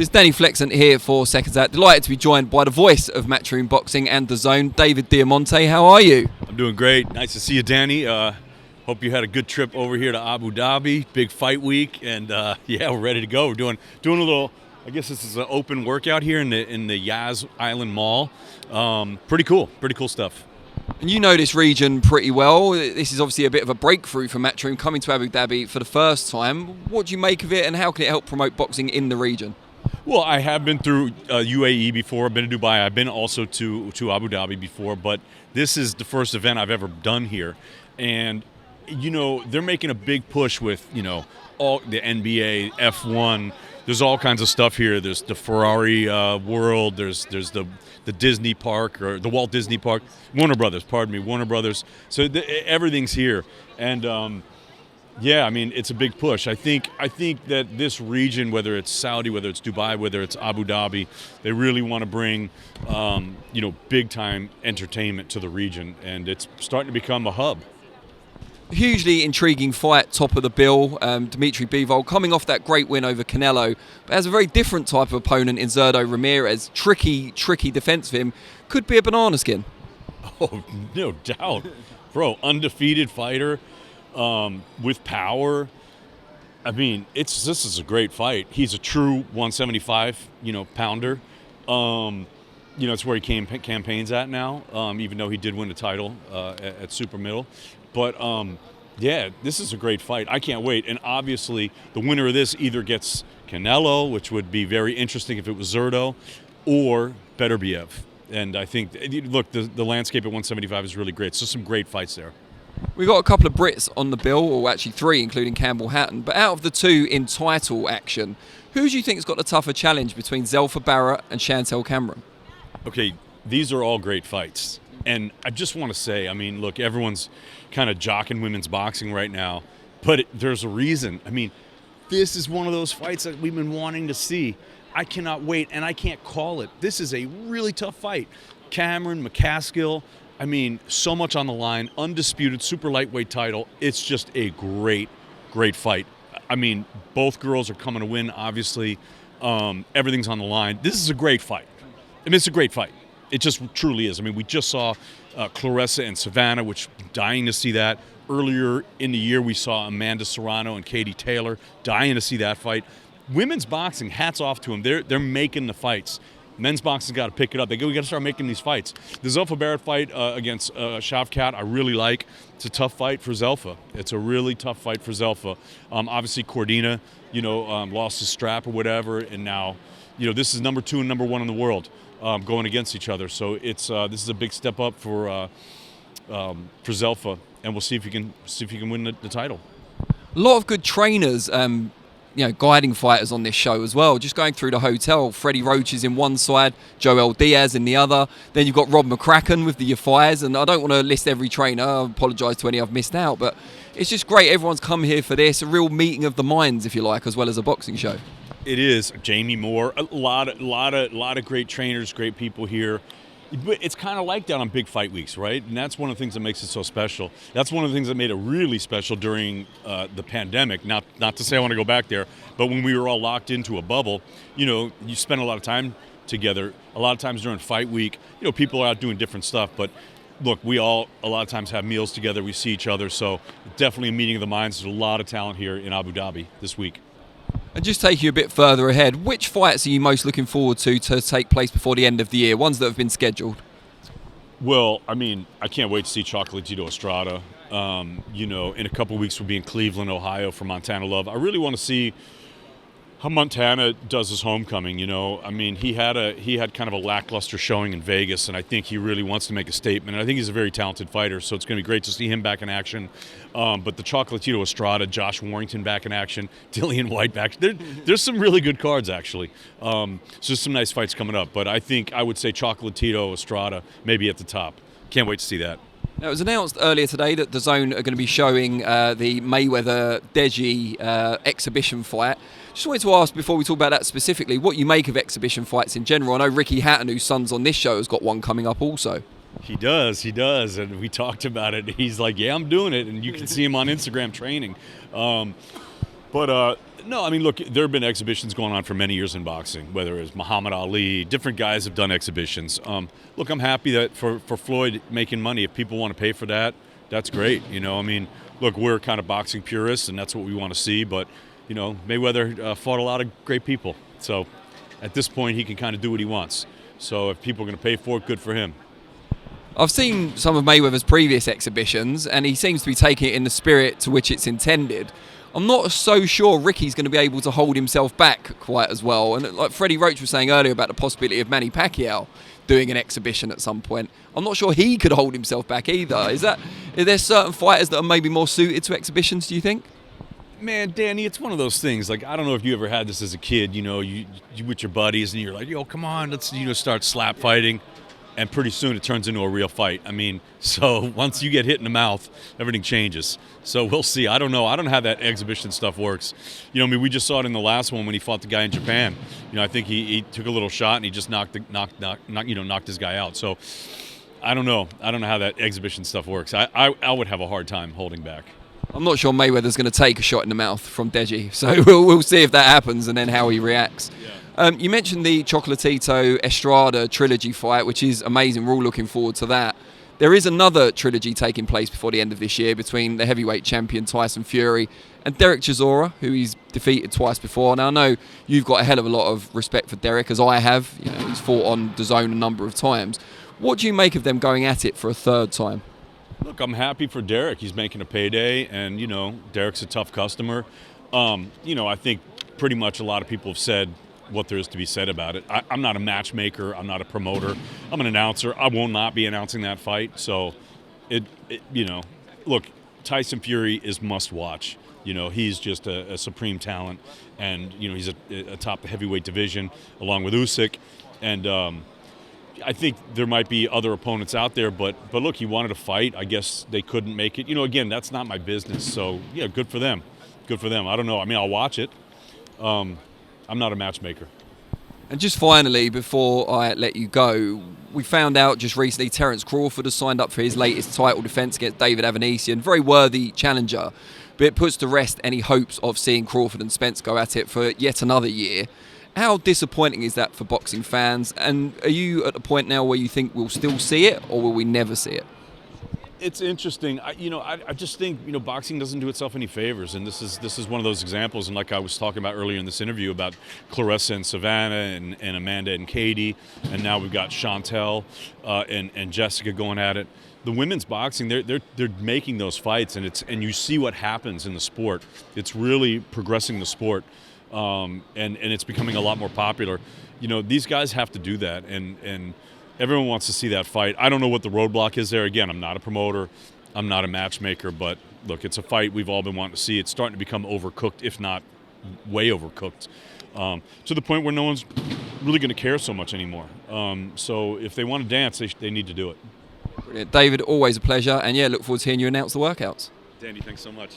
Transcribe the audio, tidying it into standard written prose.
This is Danny Flexant here for SecondsOut. Delighted to be joined by the voice of Matchroom Boxing and DAZN, David Diamante. How are you? I'm doing great. Nice to see you, Danny. Hope you had a good trip over here to Abu Dhabi. Big fight week, and yeah, we're ready to go. We're doing a little. I guess this is an open workout here in the Yas Island Mall. Pretty cool stuff. And you know this region pretty well. This is obviously a bit of a breakthrough for Matchroom, coming to Abu Dhabi for the first time. What do you make of it, and how can it help promote boxing in the region? Well, I have been through UAE before. I've been to Dubai. I've been also to Abu Dhabi before, but this is the first event I've ever done here. And, you know, they're making a big push with, you know, all the NBA, F1. There's all kinds of stuff here. There's the Ferrari world. There's the Disney park, or the Walt Disney Park. Warner Brothers. So everything's here. And, yeah, I mean, it's a big push. I think that this region, whether it's Saudi, whether it's Dubai, whether it's Abu Dhabi, they really want to bring, you know, big-time entertainment to the region, and it's starting to become a hub. Hugely intriguing fight, top of the bill. Dimitri Bivol coming off that great win over Canelo, but has a very different type of opponent in Zurdo Ramirez. Tricky defense for him. Could be a banana skin. Oh, no doubt. Bro, undefeated fighter. With power. I mean, this is a great fight. He's a true 175, you know, pounder. You know, it's where he campaigns at now, even though he did win the title at super middle. But yeah, this is a great fight. I can't wait. And obviously, the winner of this either gets Canelo, which would be very interesting if it was Zurdo, or Beterbiev. And I think, look, the landscape at 175 is really great. So some great fights there. We've got a couple of Brits on the bill, or actually three, including Campbell Hatton. But out of the two in title action, who do you think has got the tougher challenge between Zelfa Barrett and Chantel Cameron? Okay, these are all great fights. And I just want to say, I mean, look, everyone's kind of jocking women's boxing right now, but there's a reason. I mean, this is one of those fights that we've been wanting to see. I cannot wait, and I can't call it. This is a really tough fight. Cameron, McCaskill, I mean, so much on the line, undisputed super lightweight title. It's just a great fight. I mean, both girls are coming to win, obviously. Everything's on the line. This is a great fight. I mean, it's a great fight. It just truly is. I mean, we just saw Claressa and Savannah, which dying to see that. Earlier in the year, we saw Amanda Serrano and Katie Taylor, dying to see that fight. Women's boxing, hats off to them. They're making the fights. Men's boxing's got to pick it up. We got to start making these fights. The Zelfa Barrett fight against Shavkat, I really like. It's a tough fight for Zelfa. It's a really tough fight for Zelfa. Obviously, Cordina, you know, lost his strap or whatever, and now, you know, this is number 2 and number 1 in the world going against each other. So it's this is a big step up for Zelfa, and we'll see if he can win the title. A lot of good trainers. You know, guiding fighters on this show as well. Just going through the hotel, Freddie Roach is in one side, Joel Diaz in the other. Then you've got Rob McCracken with the Yafires, and I don't want to list every trainer. I apologise to any I've missed out, but it's just great. Everyone's come here for this, a real meeting of the minds, if you like, as well as a boxing show. It is. Jamie Moore, a lot of great trainers, great people here. But it's kind of like that on big fight weeks, right? And that's one of the things that makes it so special. That's one of the things that made it really special during the pandemic. Not to say I want to go back there, but when we were all locked into a bubble, you know, you spend a lot of time together. A lot of times during fight week, you know, people are out doing different stuff. But look, we all a lot of times have meals together. We see each other. So definitely a meeting of the minds. There's a lot of talent here in Abu Dhabi this week. And just take you a bit further ahead, which fights are you most looking forward to take place before the end of the year, ones that have been scheduled? Well, I mean, I can't wait to see Chocolatito Estrada. You know, in a couple of weeks we'll be in Cleveland, Ohio for Montana Love. I really want to see how Montana does his homecoming. You know, I mean, he had kind of a lackluster showing in Vegas, and I think he really wants to make a statement. And I think he's a very talented fighter, so it's going to be great to see him back in action. But the Chocolatito Estrada, Josh Warrington back in action, Dillian White back. There's some really good cards, actually. So there's some nice fights coming up. But I would say Chocolatito Estrada maybe at the top. Can't wait to see that. Now, it was announced earlier today that DAZN are going to be showing the Mayweather-Deji exhibition fight. Just wanted to ask, before we talk about that specifically, what you make of exhibition fights in general. I know Ricky Hatton, whose son's on this show, has got one coming up also. He does, and we talked about it. He's like, yeah, I'm doing it, and you can see him on Instagram training. But No, I mean, look, there have been exhibitions going on for many years in boxing, whether it's Muhammad Ali, different guys have done exhibitions. Look, I'm happy that for Floyd making money, if people want to pay for that, that's great. You know, I mean, look, we're kind of boxing purists, and that's what we want to see. But, you know, Mayweather fought a lot of great people. So at this point, he can kind of do what he wants. So if people are going to pay for it, good for him. I've seen some of Mayweather's previous exhibitions, and he seems to be taking it in the spirit to which it's intended. I'm not so sure Ricky's going to be able to hold himself back quite as well. And like Freddie Roach was saying earlier about the possibility of Manny Pacquiao doing an exhibition at some point, I'm not sure he could hold himself back either. Are there certain fighters that are maybe more suited to exhibitions, do you think? Man, Danny, it's one of those things. Like, I don't know if you ever had this as a kid, you know, you with your buddies and you're like, yo, come on, let's, start slap fighting. And pretty soon it turns into a real fight. I mean, so once you get hit in the mouth, everything changes. So we'll see. I don't know. I don't know how that exhibition stuff works. You know, I mean, we just saw it in the last one when he fought the guy in Japan. You know, I think he took a little shot and he just knocked his guy out. So I don't know. I don't know how that exhibition stuff works. I would have a hard time holding back. I'm not sure Mayweather's going to take a shot in the mouth from Deji. So we'll see if that happens and then how he reacts. Yeah. You mentioned the Chocolatito Estrada trilogy fight, which is amazing. We're all looking forward to that. There is another trilogy taking place before the end of this year between the heavyweight champion Tyson Fury and Dereck Chisora, who he's defeated twice before. Now, I know you've got a hell of a lot of respect for Dereck, as I have. You know, he's fought on DAZN a number of times. What do you make of them going at it for a third time? Look, I'm happy for Dereck. He's making a payday, and, Dereck's a tough customer. I think pretty much a lot of people have said what there is to be said about it. I'm not a matchmaker. I'm not a promoter. I'm an announcer. I will not be announcing that fight. So, look, Tyson Fury is must watch. He's just a supreme talent, and, he's atop the heavyweight division along with Usyk. And I think there might be other opponents out there, but look, he wanted to fight. I guess they couldn't make it. Again, that's not my business. So, yeah, good for them. Good for them. I don't know. I mean, I'll watch it. I'm not a matchmaker. And just finally, before I let you go, we found out just recently Terence Crawford has signed up for his latest title defence against David Diamante, very worthy challenger. But it puts to rest any hopes of seeing Crawford and Spence go at it for yet another year. How disappointing is that for boxing fans? And are you at a point now where you think we'll still see it, or will we never see it? It's interesting. I just think boxing doesn't do itself any favors, and this is one of those examples. And like I was talking about earlier in this interview about Clarissa and Savannah and Amanda and Katie, and now we've got Chantel and Jessica going at it. The women's boxing, they're making those fights, and you see what happens in the sport. It's really progressing the sport, and it's becoming a lot more popular. These guys have to do that, and everyone wants to see that fight. I don't know what the roadblock is there. Again, I'm not a promoter. I'm not a matchmaker. But, look, it's a fight we've all been wanting to see. It's starting to become overcooked, if not way overcooked, to the point where no one's really going to care so much anymore. So if they want to dance, they need to do it. Brilliant. David, always a pleasure. And, yeah, look forward to hearing you announce the workouts. Danny, thanks so much.